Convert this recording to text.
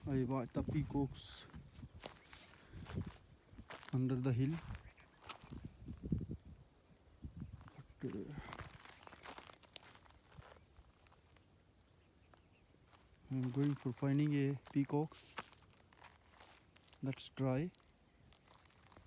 I watch the peacocks under the hill. But, I'm going for finding a peacock that's dry.